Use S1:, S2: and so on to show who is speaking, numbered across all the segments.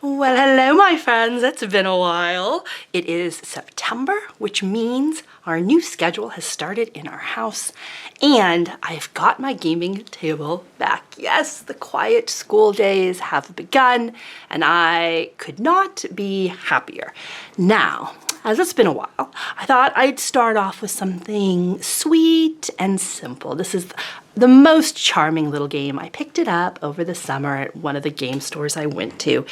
S1: Well, hello, my friends. It's been a while. It is September, which means our new schedule has started in our house, and I've got my gaming table back. Yes, the quiet school days have begun, and I could not be happier. Now, as it's been a while, I thought I'd start off with something sweet and simple. This is the most charming little game. I picked it up over the summer at one of the game stores I went to.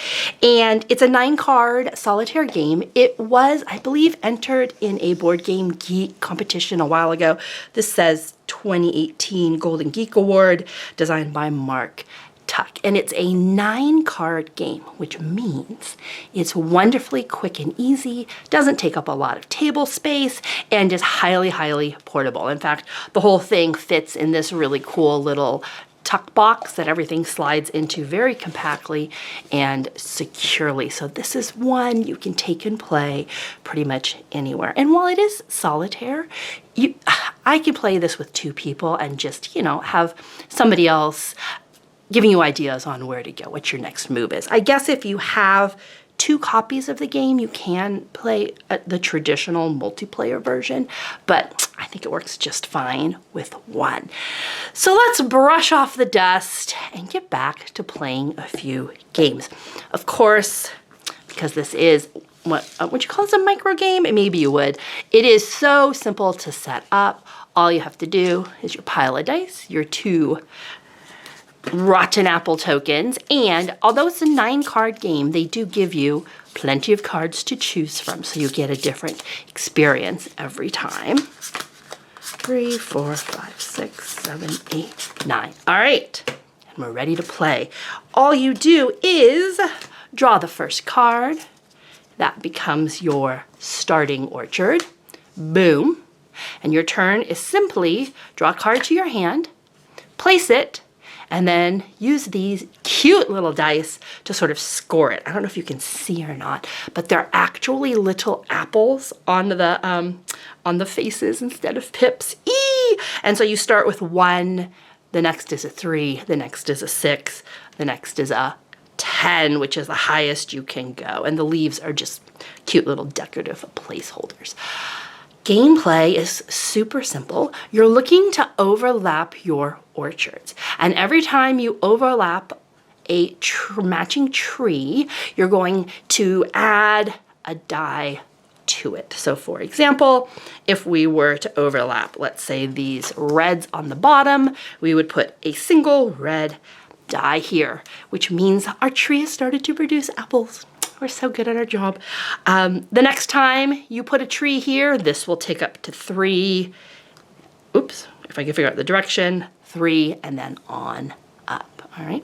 S1: And it's a 9-card solitaire game. It was, I believe, entered in a Board Game Geek competition a while ago. This says 2018 Golden Geek Award, designed by Mark Tuck. And it's a 9-card game, which means it's wonderfully quick and easy, doesn't take up a lot of table space, and is highly, highly portable. In fact, the whole thing fits in this really cool little tuck box that everything slides into very compactly and securely. So this is one you can take and play pretty much anywhere. And while it is solitaire, I can play this with 2 people and just, have somebody else giving you ideas on where to go, what your next move is. I guess if you have 2 copies of the game, you can play the traditional multiplayer version, but I think it works just fine with 1. So let's brush off the dust and get back to playing a few games. Of course, because this is would you call this a micro game? Maybe you would. It is so simple to set up. All you have to do is your pile of dice, your 2 rotten apple tokens, and although it's a 9-card game, they do give you plenty of cards to choose from, so you get a different experience every time. 3, 4, 5, 6, 7, 8, 9. All right, and we're ready to play. All you do is draw the first card. That becomes your starting orchard. Boom. And your turn is simply draw a card to your hand, place it, and then use these cute little dice to sort of score it. I don't know if you can see or not, but they're actually little apples on the faces instead of pips. Eee! And so you start with 1, the next is a 3, the next is a 6, the next is a 10, which is the highest you can go. And the leaves are just cute little decorative placeholders. Gameplay is super simple. You're looking to overlap your orchards. And every time you overlap a matching tree, you're going to add a die to it. So for example, if we were to overlap, let's say these reds on the bottom, we would put a single red die here, which means our tree has started to produce apples. We're so good at our job. The next time you put a tree here, this will take up to 3. Oops, if I can figure out the direction, 3, and then on up, all right?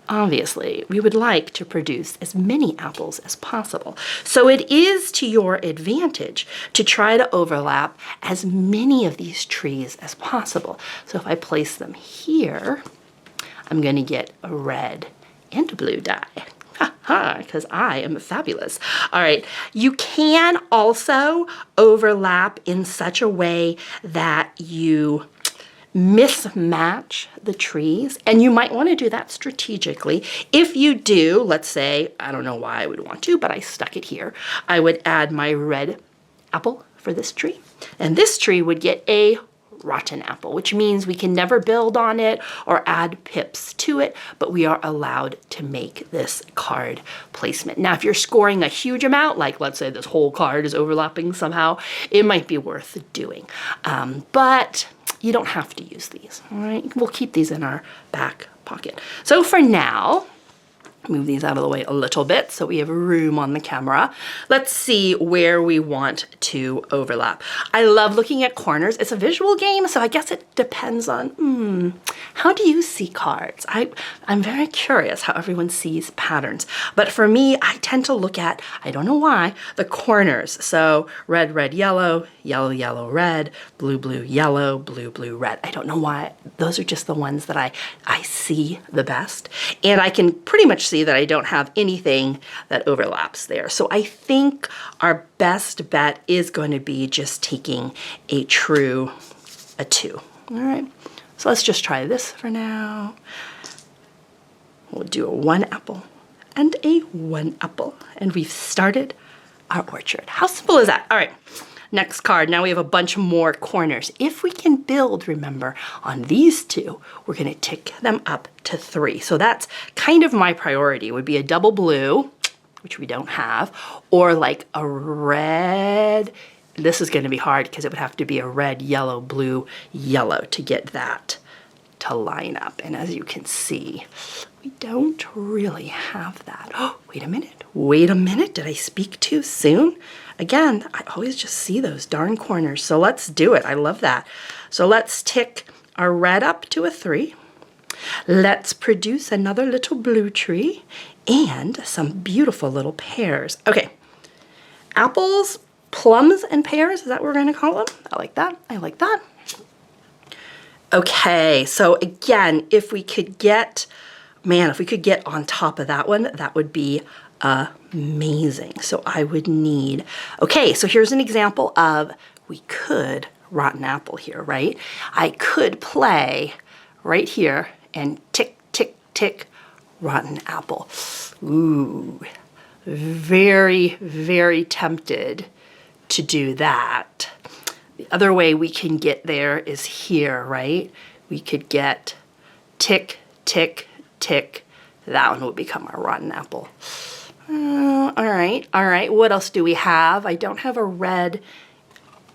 S1: Obviously, we would like to produce as many apples as possible. So it is to your advantage to try to overlap as many of these trees as possible. So if I place them here, I'm gonna get a red and a blue die. Because I am fabulous. All right, you can also overlap in such a way that you mismatch the trees, and you might want to do that strategically. If you do, let's say, I don't know why I would want to, but I stuck it here, I would add my red apple for this tree, and this tree would get a rotten apple, which means we can never build on it or add pips to it, but we are allowed to make this card placement. Now, if you're scoring a huge amount, like let's say this whole card is overlapping somehow, it might be worth doing. But you don't have to use these, all right? We'll keep these in our back pocket. So for now, move these out of the way a little bit so we have room on the camera. Let's see where we want to overlap. I love looking at corners. It's a visual game, so I guess it depends on, how do you see cards? I'm very curious how everyone sees patterns. But for me, I tend to look at, I don't know why, the corners. So red, red, yellow, yellow, yellow, red, blue, blue, yellow, blue, blue, red. I don't know why. Those are just the ones that I see the best. And I can pretty much see that I don't have anything that overlaps there. So I think our best bet is going to be just taking a 2. All right, so let's just try this for now. We'll do a 1 apple and a 1 apple. And we've started our orchard. How simple is that? All right, next card. Now we have a bunch more corners. If we can build, remember, on these 2, we're gonna tick them up to 3. So that's kind of my priority. It would be a double blue, which we don't have, or like a red. This is gonna be hard because it would have to be a red, yellow, blue, yellow to get that to line up. And as you can see, we don't really have that. Oh, wait a minute, did I speak too soon? Again, I always just see those darn corners, so let's do it. I love that. So let's tick our red up to a 3. Let's produce another little blue tree and some beautiful little pears. Okay, apples, plums, and pears, is that what we're gonna call them? I like that, I like that. Okay, so again, if we could get, man, if we could get on top of that one, that would be amazing. So I would need, okay, so here's an example of, we could rotten apple here, right? I could play right here and tick, tick, tick, rotten apple. Ooh, very, very tempted to do that. The other way we can get there is here, right? We could get tick, tick, tick. That one would become our rotten apple. All right. What else do we have? I don't have a red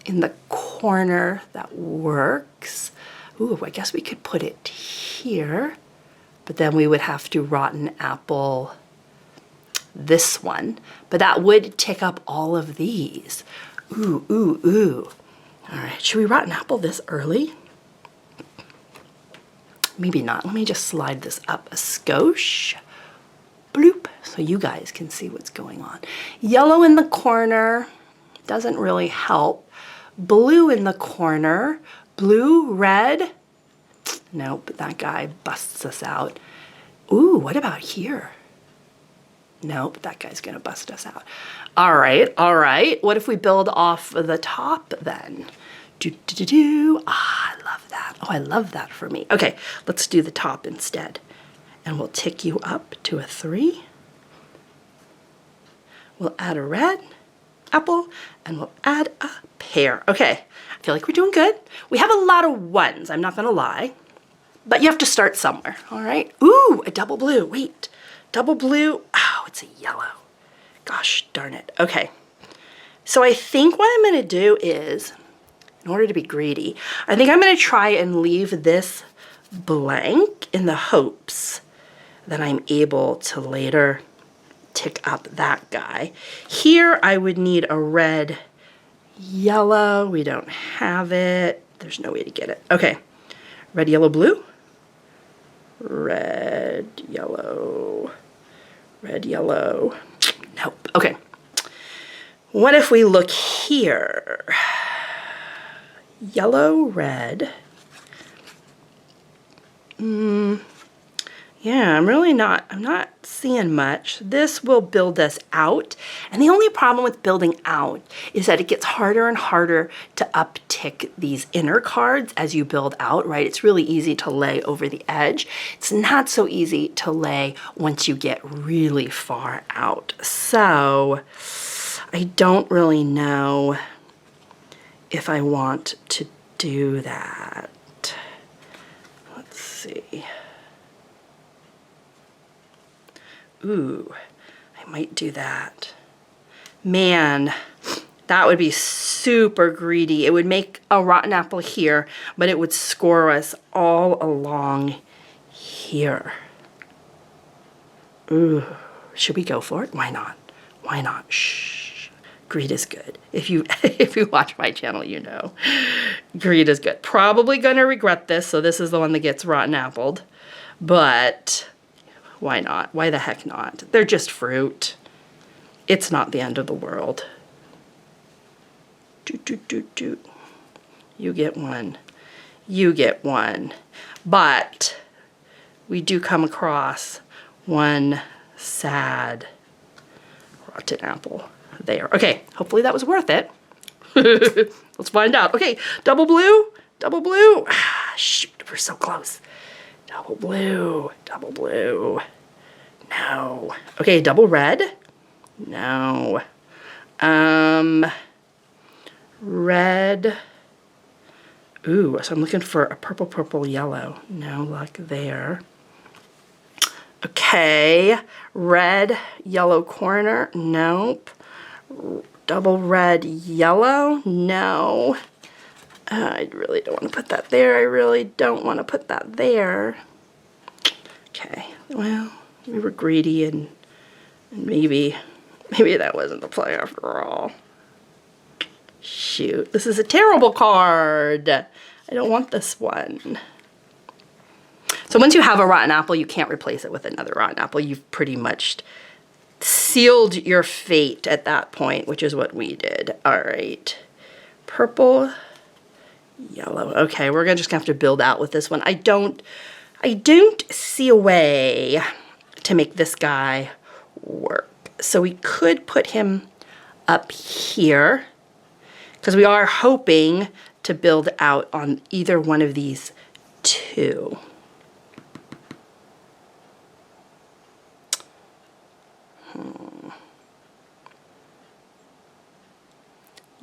S1: in the corner that works. Ooh, I guess we could put it here, but then we would have to rotten apple this one. But that would tick up all of these. Ooh, ooh, ooh. All right, should we rotten apple this early? Maybe not. Let me just slide this up a skosh. Bloop, so you guys can see what's going on. Yellow in the corner doesn't really help. Blue in the corner. Blue, red. Nope, that guy busts us out. Ooh, what about here? Nope, that guy's gonna bust us out. All right. What if we build off the top then? Ah, I love that. Oh, I love that for me. Okay, let's do the top instead. And we'll tick you up to a 3. We'll add a red apple and we'll add a pear. Okay, I feel like we're doing good. We have a lot of 1s, I'm not gonna lie, but you have to start somewhere, all right? Ooh, a double blue, wait. Double blue, oh, it's a yellow. Gosh darn it. Okay, so I think what I'm gonna do is, in order to be greedy, I think I'm gonna try and leave this blank in the hopes that I'm able to later tick up that guy. Here I would need a red, yellow. We don't have it. There's no way to get it. Okay, red, yellow, blue. Red, yellow, red, yellow. Nope. Okay. What if we look here? Yellow, red. Yeah, I'm not seeing much. This will build us out. And the only problem with building out is that it gets harder and harder to uptick these inner cards as you build out, right? It's really easy to lay over the edge. It's not so easy to lay once you get really far out. So I don't really know if I want to do that. Let's see. Ooh, I might do that. Man, that would be super greedy. It would make a rotten apple here, but it would score us all along here. Ooh, should we go for it? Why not? Why not? Shh. Greed is good. If you watch my channel, you know. Greed is good. Probably gonna regret this, so this is the one that gets rotten appled. But why not? Why the heck not? They're just fruit. It's not the end of the world. You get one. You get one. But we do come across one sad rotten apple there. Okay, hopefully that was worth it. Let's find out. Okay, double blue, double blue. Shoot, we're so close. Double blue, double blue. No. Okay, double red. No. Red. Ooh, so I'm looking for a purple, purple, yellow. No luck there. Okay, red, yellow corner. Nope. Double red, yellow. No. I really don't want to put that there. I really don't want to put that there. Okay, well, we were greedy and maybe that wasn't the play after all. Shoot, this is a terrible card. I don't want this one. So once you have a rotten apple, you can't replace it with another rotten apple. You've pretty much sealed your fate at that point, which is what we did. All right, purple, yellow. Okay, we're just gonna have to build out with this one. I don't see a way to make this guy work. So we could put him up here because we are hoping to build out on either one of these two.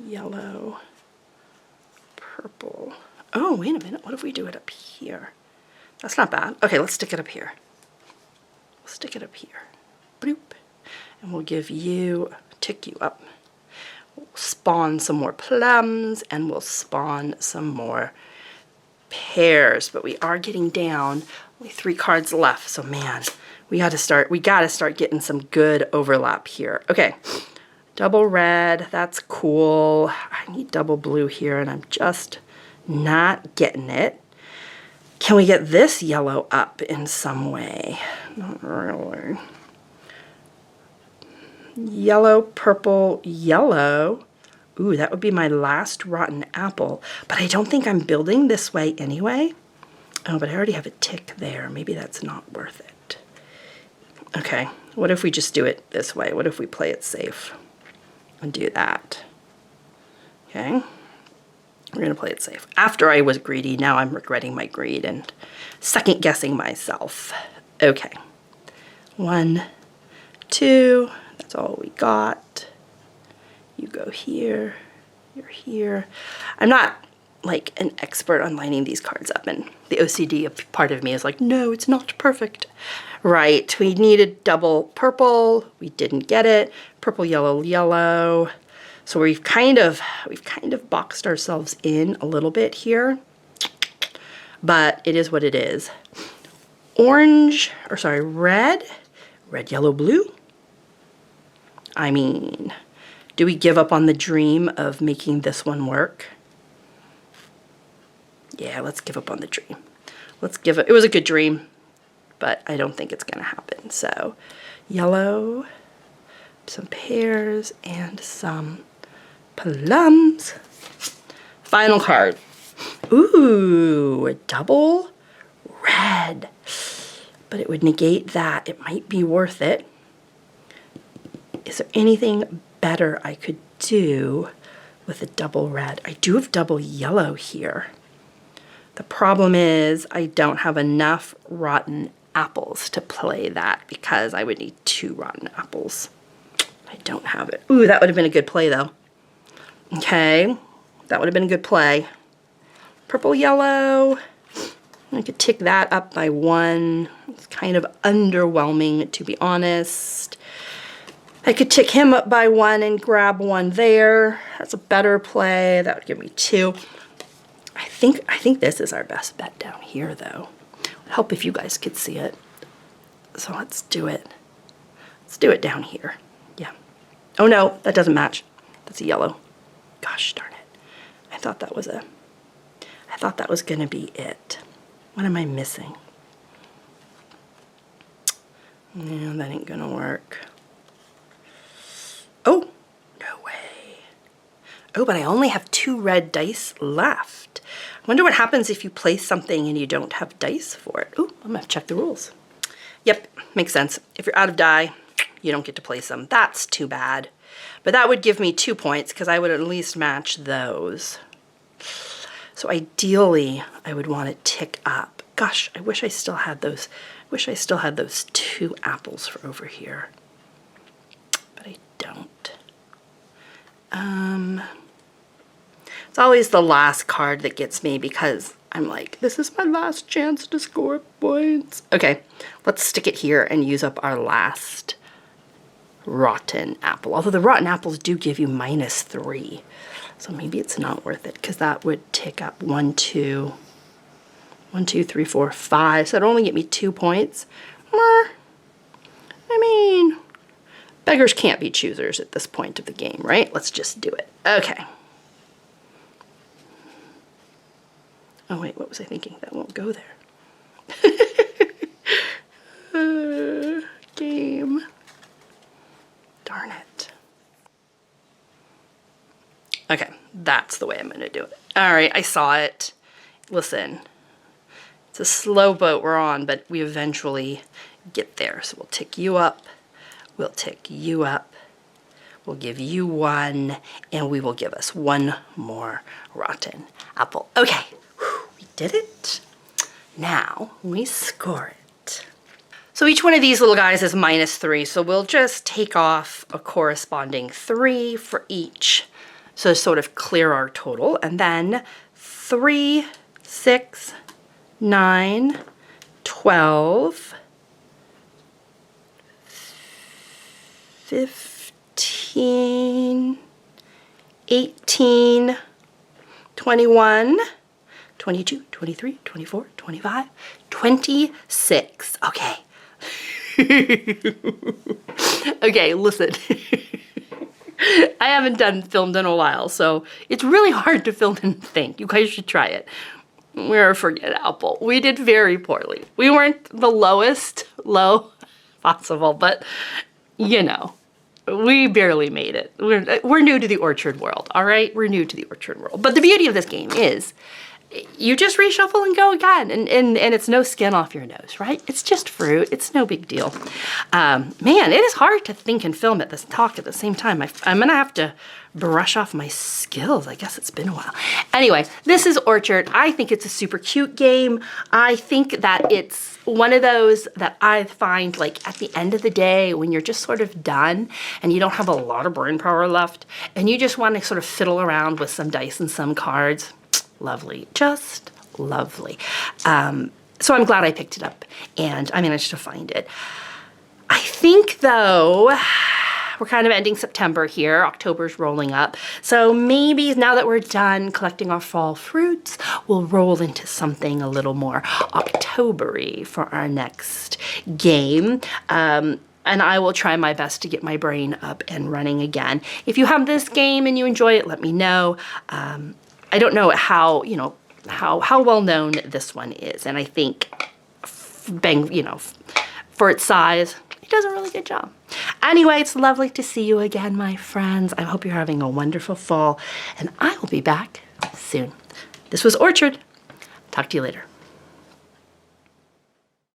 S1: Yellow, purple. Oh, wait a minute. What if we do it up here? That's not bad. Okay, let's stick it up here. We'll stick it up here. Bloop. And we'll give you, tick you up. We'll spawn some more plums and we'll spawn some more pears. But we are getting down. Only 3 cards left. So man, we gotta start getting some good overlap here. Okay. Double red, that's cool. I need double blue here and I'm just not getting it. Can we get this yellow up in some way? Not really. Yellow, purple, yellow. Ooh, that would be my last rotten apple. But I don't think I'm building this way anyway. Oh, but I already have a tick there. Maybe that's not worth it. Okay, what if we just do it this way? What if we play it safe and do that? Okay. We're gonna play it safe. After I was greedy, now I'm regretting my greed and second guessing myself. Okay, 1, 2, that's all we got. You go here, you're here. I'm not like an expert on lining these cards up and the OCD part of me is like, no, it's not perfect. Right, we needed double purple, we didn't get it. Purple, yellow, yellow. So we've kind of boxed ourselves in a little bit here, but it is what it is. Orange, or sorry, red, yellow, blue. I mean, do we give up on the dream of making this one work? Yeah, let's give up on the dream. Let's give it, it was a good dream, but I don't think it's gonna happen. So yellow, some pears, and some plums. Final card. Ooh, a double red. But it would negate that. It might be worth it. Is there anything better I could do with a double red? I do have double yellow here. The problem is I don't have enough rotten apples to play that because I would need 2 rotten apples. I don't have it. Ooh, that would have been a good play though. Okay, that would have been a good play. Purple, yellow. I could tick that up by 1. It's kind of underwhelming, to be honest. I could tick him up by 1 and grab 1 there. That's a better play. That would give me 2. I think this is our best bet down here, though. It would help if you guys could see it. So let's do it. Let's do it down here. Yeah. Oh no, that doesn't match. That's a yellow. Gosh darn it. I thought that was gonna be it. What am I missing? No, that ain't gonna work. Oh, no way. Oh, but I only have 2 red dice left. I wonder what happens if you place something and you don't have dice for it. Ooh, I'm gonna check the rules. Yep, makes sense. If you're out of die, you don't get to place them. That's too bad. But that would give me 2 points because I would at least match those. So ideally, I would want to tick up. Gosh, I wish I still had those Wish I still had those 2 apples for over here, but I don't. It's always the last card that gets me because I'm like, this is my last chance to score points. Okay, let's stick it here and use up our last rotten apple. Although the rotten apples do give you -3. So maybe it's not worth it because that would tick up 1, 2, 3, 4, 5. So it'd only get me 2 points. I mean, beggars can't be choosers at this point of the game, right? Let's just do it. Okay. Oh wait, what was I thinking? That won't go there. Game. Darn it. Okay, that's the way I'm gonna do it. All right, I saw it. Listen, it's a slow boat we're on, but we eventually get there. So we'll tick you up, we'll tick you up, we'll give you 1, and we will give us 1 more rotten apple. Okay, whew, we did it. Now we score it. So each one of these little guys is -3, so we'll just take off a corresponding 3 for each. So sort of clear our total, and then 3, 6, 9, 12, 15, 18, 21, 22, 23, 24, 25, 26. Okay. Okay, listen. I haven't filmed in a while, so it's really hard to film and think. You guys should try it. We're a forget apple. We did very poorly. We weren't the lowest low possible, but you know, we barely made it. We're new to the orchard world, all right? We're new to the orchard world. But the beauty of this game is you just reshuffle and go again, and it's no skin off your nose, right? It's just fruit. It's no big deal. Man, it is hard to think and film talk at the same time. I'm gonna have to brush off my skills. I guess it's been a while. Anyway, this is Orchard. I think it's a super cute game. I think that it's one of those that I find like at the end of the day when you're just sort of done and you don't have a lot of brain power left and you just want to sort of fiddle around with some dice and some cards. Lovely, just lovely. So I'm glad I picked it up and I managed to find it. I think though, we're kind of ending September here. October's rolling up. So maybe now that we're done collecting our fall fruits, we'll roll into something a little more October-y for our next game. And I will try my best to get my brain up and running again. If you have this game and you enjoy it, let me know. I don't know how, you know, how well known this one is. And I think, for its size, it does a really good job. Anyway, it's lovely to see you again, my friends. I hope you're having a wonderful fall, and I will be back soon. This was Orchard. Talk to you later.